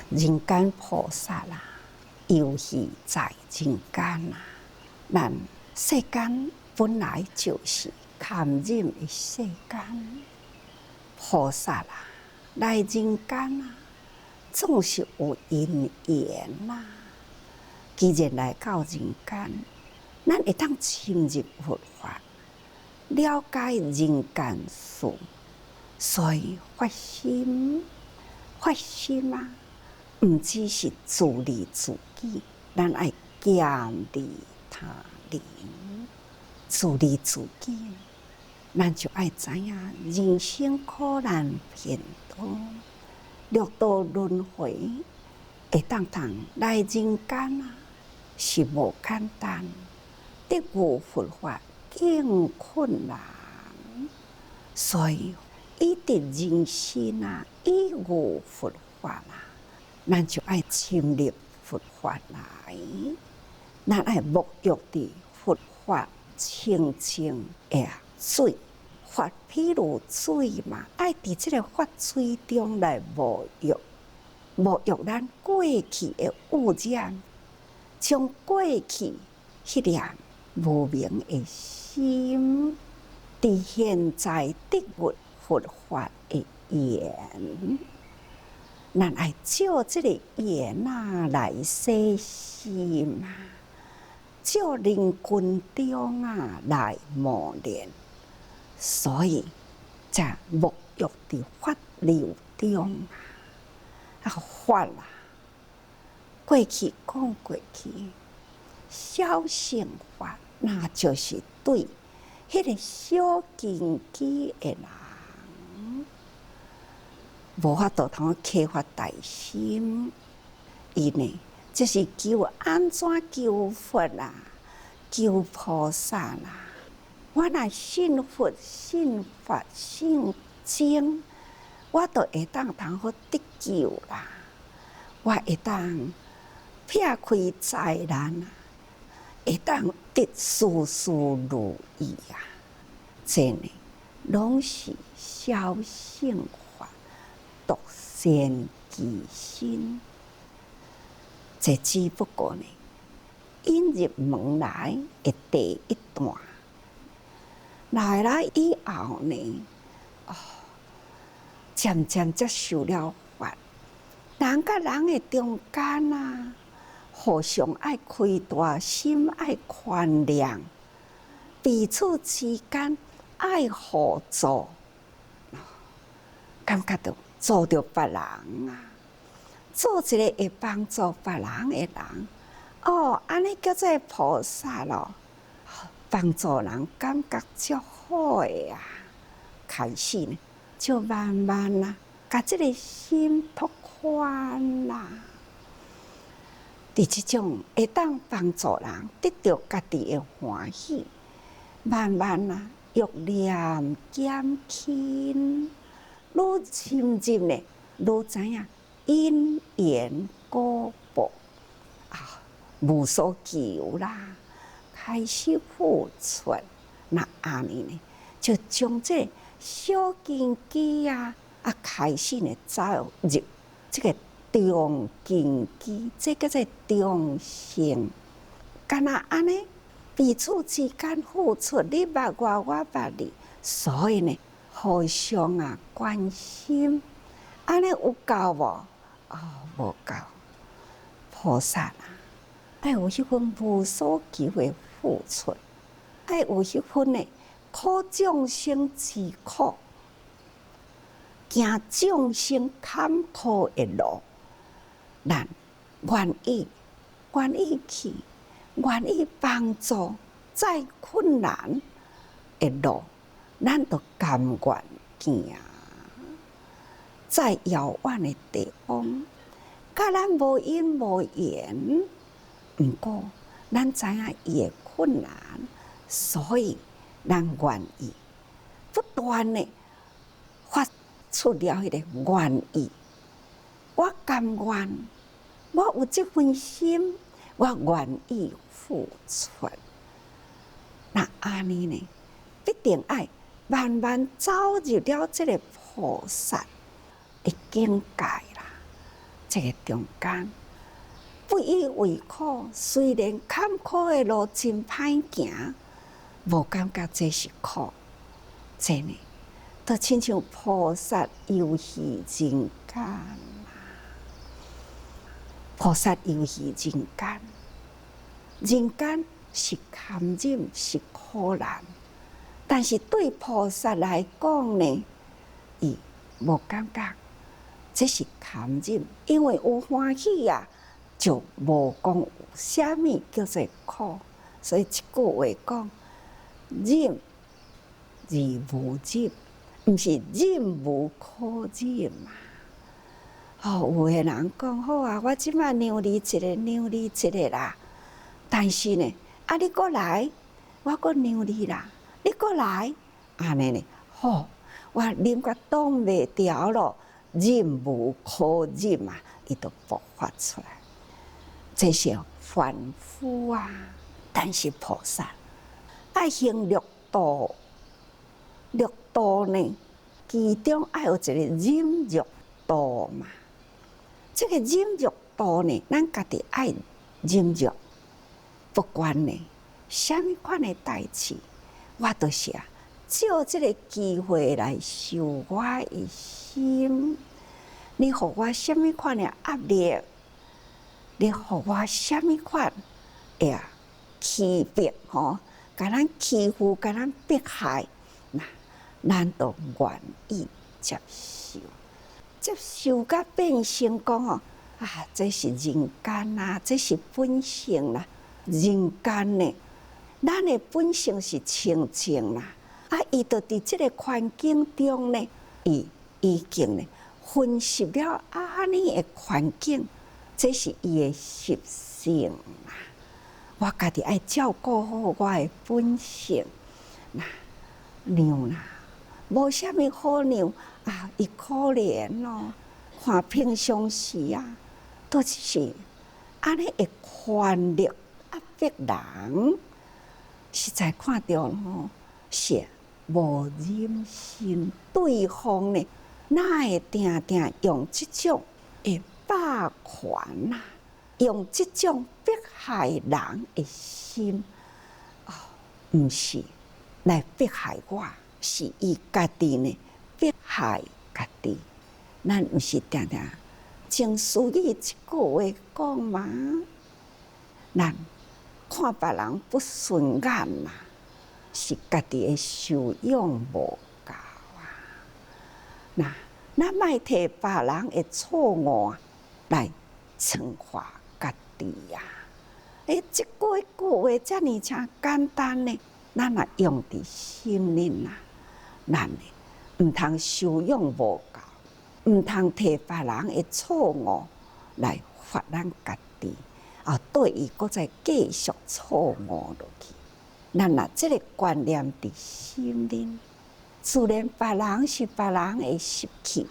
人间菩萨啦，游戏在人间啦。咱世间本来就是堪忍的世间，菩萨啦来人间啦，总是有因缘啦。既然来到人间，咱会当深入佛法，了解人间事，所以发心啊！毋只是自利自己，咱爱兼利他人。自利自己，咱就爱知影人生苦难偏多，六道轮回会当来人间啊，是无简单。得悟佛法更困难，所以以得人心啊，以悟佛法啊。咱就爱深入佛法来，咱爱沐浴伫佛法清净的水，法譬如水嘛，爱伫这个法水中来沐浴，沐浴咱过去的污染，将过去迄粒无明的心，伫现在得悟佛法的缘。咱爱照这个缘来洗心啊，照人群中来磨练，所以才沐浴伫法流中法啦。过去讲过去，小乘法那就是对迄个小根基的人。无法度通启发大心，因为这是求安怎求佛啦，求菩萨啦。我若信佛、信法、信经，我就会当好得救啦。我会当撇开灾难，会当得事事如意啊！这呢，拢是小乘法。独善其身，这只不过呢，引入门来的第一段，来以后呢，渐渐接受了法，人甲人的中间啊，互相爱开大心，爱宽谅，彼此之间爱互助，感觉到。做着别人啊，做一个会帮助别人的人，安尼叫做菩萨咯。帮助人感觉足好的啊，开始呢，就慢慢啦，把这个心拓宽啦。伫这种会当帮助人得到家己的欢喜，慢慢啦，欲念减轻。愈深入呢，愈知影因缘果报无所求啦，开始付出。那安尼呢，就将这小根基开始呢走入这个中根基，这叫做中性。干那安尼彼此之间付出，你捌我，我捌你，所以呢。互相关心，安尼有够无？无够。菩萨爱有迄份无所求的付出，爱有迄份呢苦众生之苦，行众生坎坷的路，咱愿意去，愿意帮助再困难的路。咱就甘愿行，在遥远的地方，甲咱无因无缘，毋过咱知影伊的困难，所以咱愿意不断的发出了迄个愿意。我甘愿，我有这份心，我愿意付出。那安尼呢，必定爱。慢慢走入了这个菩萨的境界啦，这个中间不以为苦，虽然坎坷的路真歹行，无感觉这是苦，真的，都亲像菩萨游戏人间。菩萨游戏人间，人间是堪忍，是苦难，但是对菩萨来讲呢，伊无感觉这是堪忍，因为有欢喜啊，就无讲有啥物叫做苦。所以一句话讲，忍而无忍，毋是忍无可忍嘛。有个人讲好啊，我即摆让你一个，让你一个啦。但是呢，你过来，我搁让你啦。你过来，安尼呢？好，我忍甲挡袂牢咯，忍无可忍嘛，伊就爆发出来。这是凡夫啊，但是菩萨爱行六道，六道呢，其中爱有一个忍辱道嘛。这个忍辱道呢，咱家己爱忍辱，不管呢，什么款的代志，我都是借这个机会来修我的心。你互我什么款的压力？你互我什么款欺骗甲咱欺负，甲咱迫害，那咱都愿意接受。接受甲变成讲这是人间啊，这是本性啦。人间呢，咱的本性是清净啦。伊就伫这个环境中呢，伊已经呢分析了安尼的环境，这是伊的习性啦。我家己爱照顾好我的本性，让无啥物好让伊可怜咯。看平常时都是安尼会权力压迫人，实在看到是无忍心。对方呢，哪会定定用这种的霸权用这种迫害人的心毋是来迫害我，是伊家己呢迫害家己。咱毋是定定情绪一句话讲嘛，咱看别人不顺眼嘛，是家己的修养无够咱莫摕别人的错误来惩罚家己这句话遮尔正简单呢，咱若用伫心里咱呢毋通修养无够，毋通摕别人的错误来罚咱家己对伊搁再继续错误落去。咱若这个观念伫心里，自然别人是别人的习气，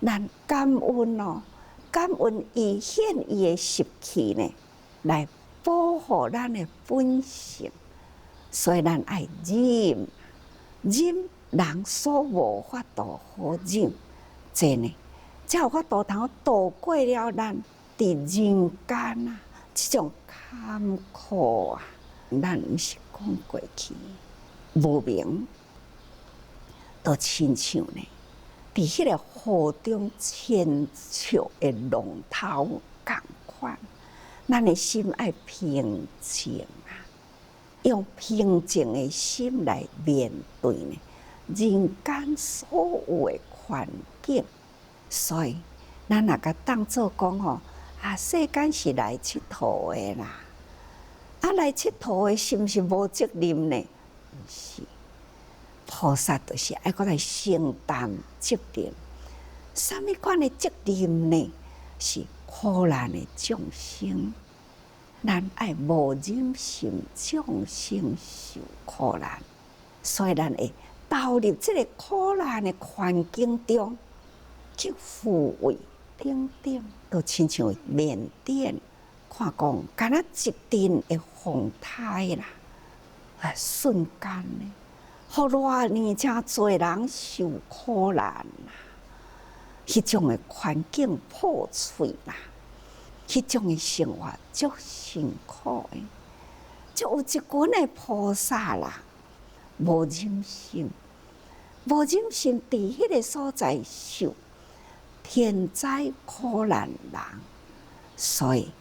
咱感恩感恩伊显伊的习气呢，来保护咱的本性。所以咱爱忍，忍人所无法度好忍，这呢才有法度通度过了咱伫人间这种坎坷咱毋是讲过去无明，都亲像呢，伫迄个河中千尺的龙头共款。咱的心爱平静用平静的心来面对呢人间所有的环境。所以咱若甲当作讲世间是来佚佗的啦，来佚佗的是毋是无责任呢？毋是，菩萨就是爱搁来承担责任。什么款的责任呢？是苦难的众生，咱爱无忍心众生受苦难，所以咱会投入这个苦难的环境中，去抚慰等等，都亲像缅甸看讲，敢若一阵的风台啦，瞬间呢，互偌尼正侪人受苦难迄种的环境破碎啦，迄种的生活足辛苦的，就有一群的菩萨啦，无忍心，伫迄个所在受天灾苦难人，所以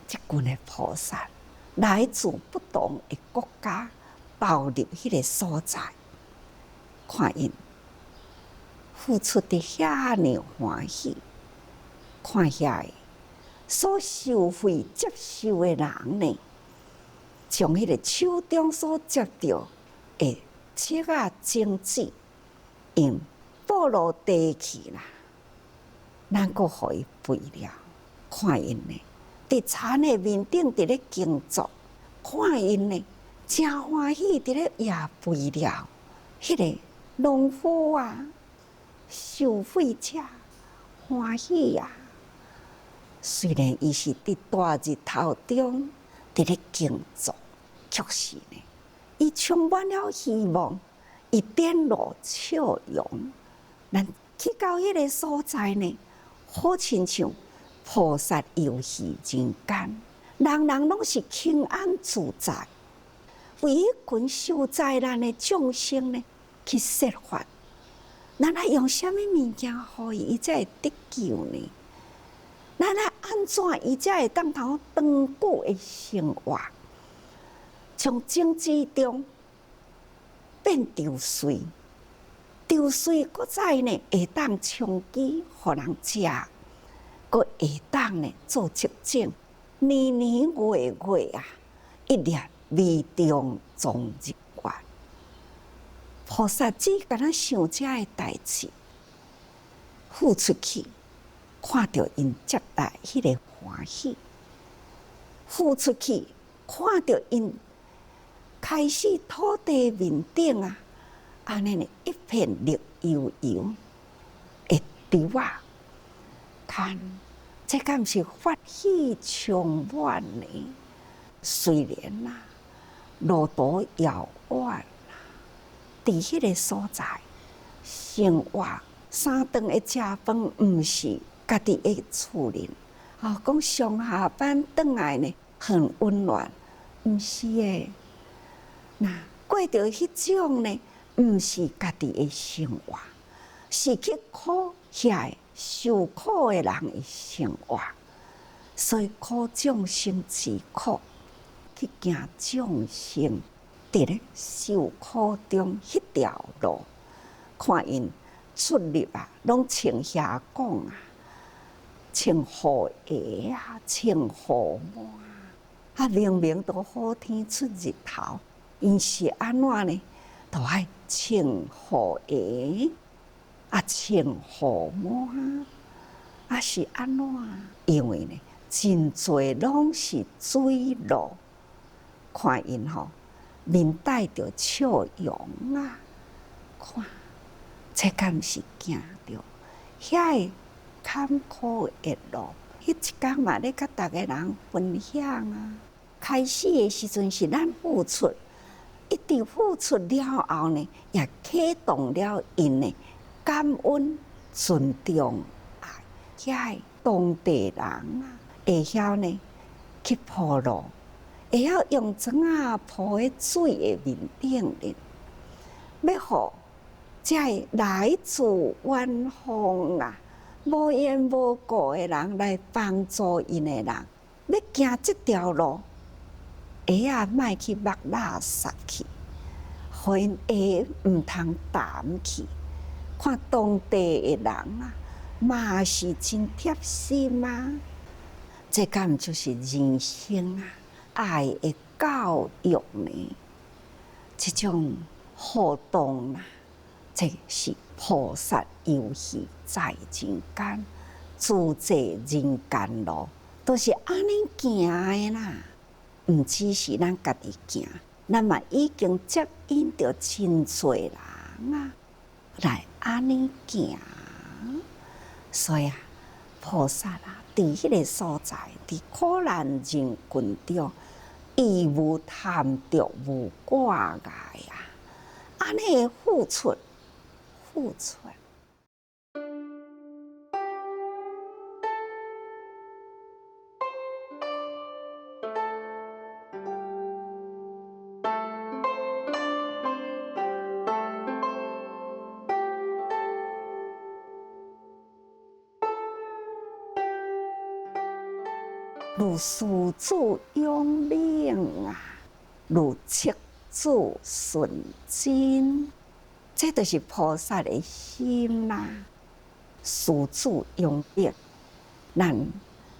一群的菩萨来自不同的国家，跑入迄个所在，看因付出的遐尼欢喜，看遐个所受惠接受的人呢，从迄个手中所接到的切啊种子，用报落地去啦，咱阁互伊肥了，看因呢，伫田的面顶伫咧耕作，看因呢，真欢喜伫咧野肥了，迄个农夫啊，受惠者欢喜呀。虽然伊是伫大日头中伫咧耕作，却是呢，伊充满了希望，伊展露笑容。咱去到迄个所在呢，好亲像菩萨游戏人间，人人拢是平安自在，为迄群受灾难的众生呢去设法，咱来用什么物件互伊，伊才会得救呢？咱来安怎伊才会当头长久的生活？从种子中变稻穗，稻穗搁再呢会当充饥，互人食，搁会当呢做植种，年年月月啊，一粒米中种日月。菩萨只敢若想遮个代志，付出去。看到因接待迄个欢喜，付出去，看到因开始土地面顶啊，安尼呢一片绿油油的稻啊，看这敢毋是法喜充满呢？虽然啊，路途遥远啊，伫迄个所在生活3顿的食饭，毋是家己的厝里，讲上下班转来呢，很温暖，毋是诶。那过着迄种呢，毋是家己的生活，是去苦遐个受苦的人的生活，所以苦众生之苦，去行众生伫咧受苦中迄条路，看因出入啊，拢穿遐讲啊。穿雨鞋啊，穿雨袜啊，明明都好天出日头，因是安怎呢？都爱穿雨鞋啊，穿雨袜啊，是安怎？因为呢，真侪拢是水路，看因吼，面带着笑容啊，看这敢是行着遐个坎坷的路，迄一天嘛，咧甲逐个人分享啊。开始的时阵是咱付出，一直付出了后呢，也启动了因的感恩、尊重、爱，遐个当地人啊，会晓呢去铺路，会晓用砖啊铺喺水的面顶咧，要互这来自远方啊。无缘无故的人来帮助因的人，要行这条路，鞋啊莫去抹垃圾去，互因鞋毋通澹去。看当地的人啊，嘛是真贴心啊。这敢毋就是人生啊爱的教育呢？这种互动啊，这是菩萨游戏在人间，自在人间路，都是安尼行的啦。毋只是咱家己行，咱嘛已经接引着真侪人啊，来安尼行。所以啊，菩萨啊，伫迄个所在，伫苦难人群中，义无贪着，无挂碍啊，安尼付出。如师子永明啊，如赤子纯真，这就是菩萨的心啦。师子永明，咱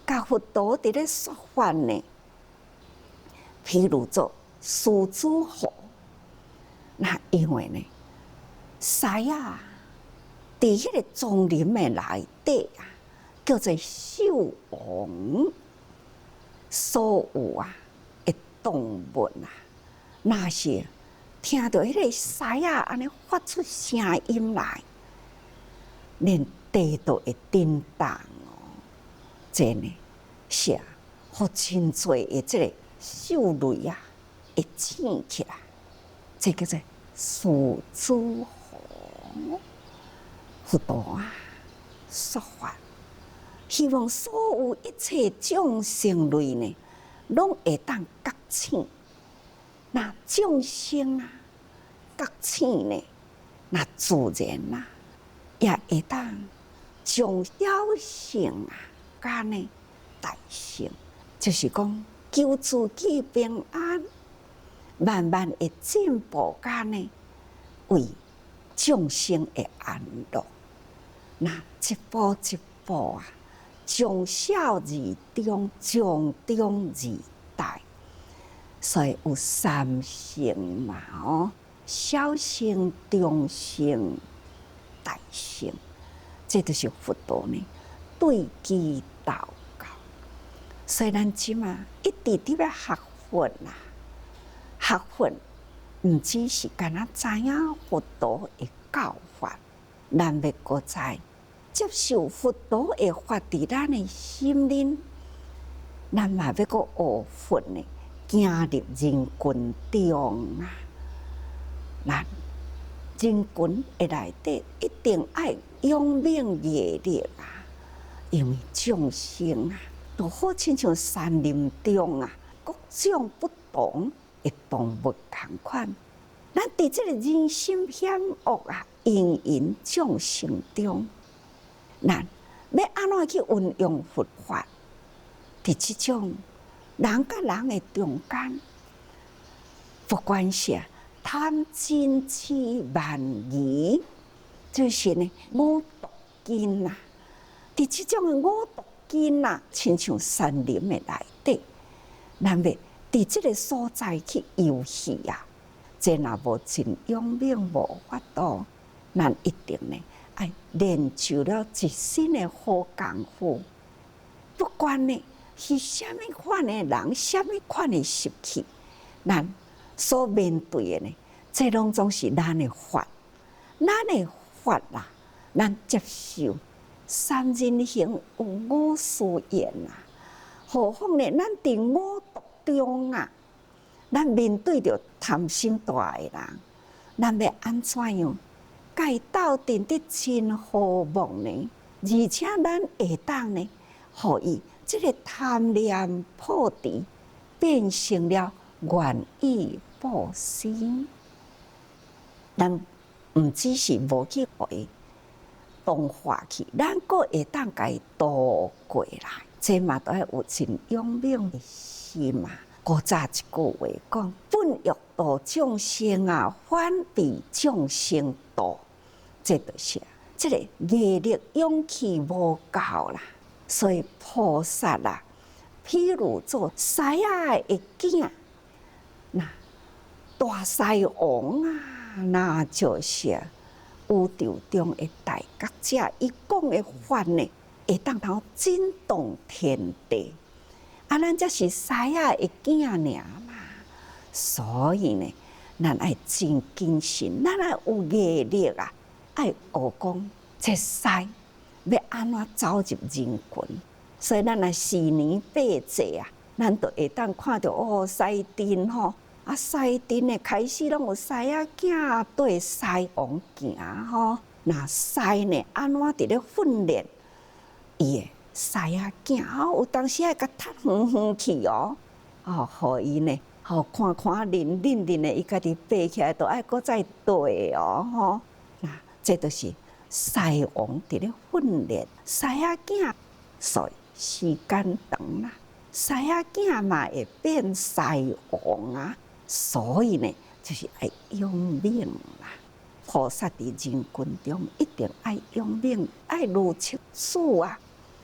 甲佛陀伫咧说法呢，譬如做狮子河，那因为呢，狮啊，伫迄个丛林的内底啊，叫做兽王。所有啊的动物啊，若是听到迄个狮啊安尼发出声音来，连地都会震动哦。这呢是互真侪的这个兽类啊会醒起来，这叫做狮子河。佛陀啊说法。希望所有一切众生类呢，拢会当觉醒。那众生啊，觉醒呢，那自然啊，也会当将小乘啊，甲呢大乘，就是讲求自己平安，慢慢会进步，甲呢为众生的安乐。那一步一步啊。从小而中，从中而大，所以有三乘嘛，哦，小乘、中乘、大乘，这就是佛陀呢对机祷告。所以咱即嘛一直伫要学佛啦，学佛毋只是干那知影佛陀的教法，咱要搁知。接受佛陀的法伫咱的心灵，咱嘛要搁学佛呢，行入人群中啊！咱人群的内底一定爱永明业力啊，因为众生啊，就好亲像山林中啊，各种不同的动物同款。咱伫这个人心险恶啊，芸芸众生中。咱要安怎去运用佛法？伫即种人甲人的中间，不管是贪嗔痴慢疑，就是呢五毒根呐。伫即种的五毒根呐，亲像山林的内底，咱要伫即个所在去游戏啊，这若无真永明无法度，咱一定呢。爱练就了一身的好功夫，不管呢是虾米款的人，虾米款的习气，咱所面对的呢，这拢总是咱的法，咱的法啦，咱接受三人行有五事缘啊，何况呢，咱伫五毒中啊，咱面对着贪心大的人，咱要安怎样？该斗阵得真和睦呢，而且咱会当呢，互伊这个贪念破除，变成了愿意布施。咱毋只是无去互伊同化去，咱阁会当甲伊渡过来。这嘛都要有真永明的心嘛。古早一句话讲：本欲度众生啊，反被众生度。这就是这个业力勇气无够啦，所以菩萨啦，譬如做狮仔的囝，那大狮王啊，那就是宇宙中的大觉者，伊讲的法呢，会当头震动天地。啊，咱才是狮仔的囝尔嘛，所以呢，咱爱真谨慎，咱爱有业力啊。爱学讲这狮要安怎走入人群，所以咱若4年8节啊，咱就会当看到哦，狮阵吼，啊狮阵的开始拢有狮仔囝对狮王行吼，那狮呢安怎伫咧训练伊的狮仔囝哦，有当时爱甲踢远远去哦，哦，互伊呢，吼看看认的，伊家己爬起来，都爱搁再对哦，吼。这就是狮王伫咧训练狮仔囝，所以时间长啦，师仔囝嘛会变师王啊，所以呢，就是爱用命啦。菩萨伫人群中一定爱用命，爱如切子啊，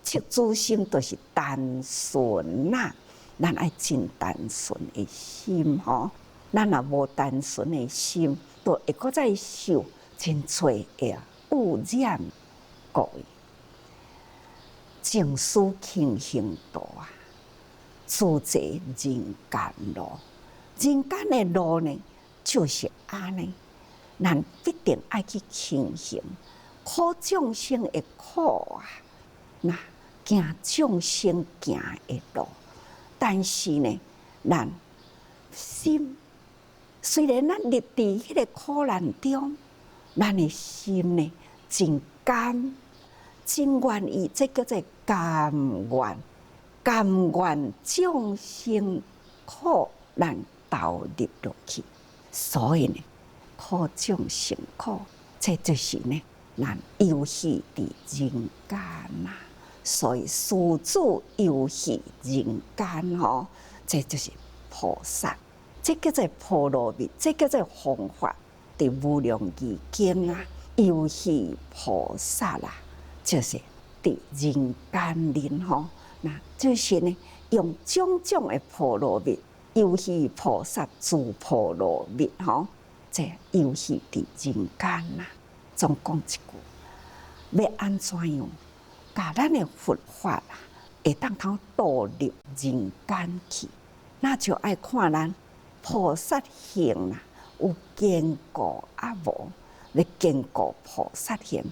切子心就是单纯啦。咱爱真单纯的心吼，咱若无单纯的心，都会搁再受真侪的污染。各位，情思轻行道啊，自在人间路。人间的路呢，就是安尼，咱必定爱去轻行，苦众生的苦啊，那行众生行的路。但是呢，咱心虽然咱立伫迄个苦难中，咱的心呢真甘，真愿意，这叫做甘愿，甘愿众生苦难投入落去。所以呢，苦众生苦，这就是呢，咱游戏伫人间呐。所以师祖游戏人间吼，这就是菩萨，这叫做波罗蜜，这叫做方法。伫无量义经啊，游戏菩萨啦，就是伫人间里吼，那就是呢，用种种的波罗蜜，游戏菩萨助波罗蜜吼，这游戏伫人间啦。总讲一句，要安怎样？甲咱的佛法啊，会当通导入人间去，那就爱看咱菩萨行啦，有坚固啊无？要坚固菩萨行，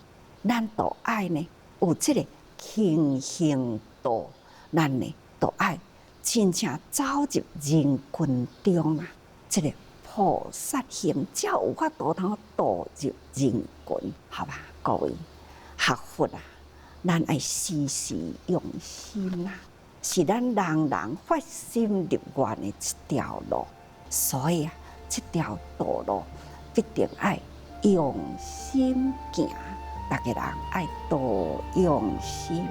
咱都爱呢有这个轻行道，咱呢都爱真正走入人群中啊，这个菩萨行才有法度通导入人群，好吧，各位学佛啊。咱爱时时用心啊，是咱人人发心立愿的一条路，所以啊，这条道路必定爱用心行，大家人爱多用心。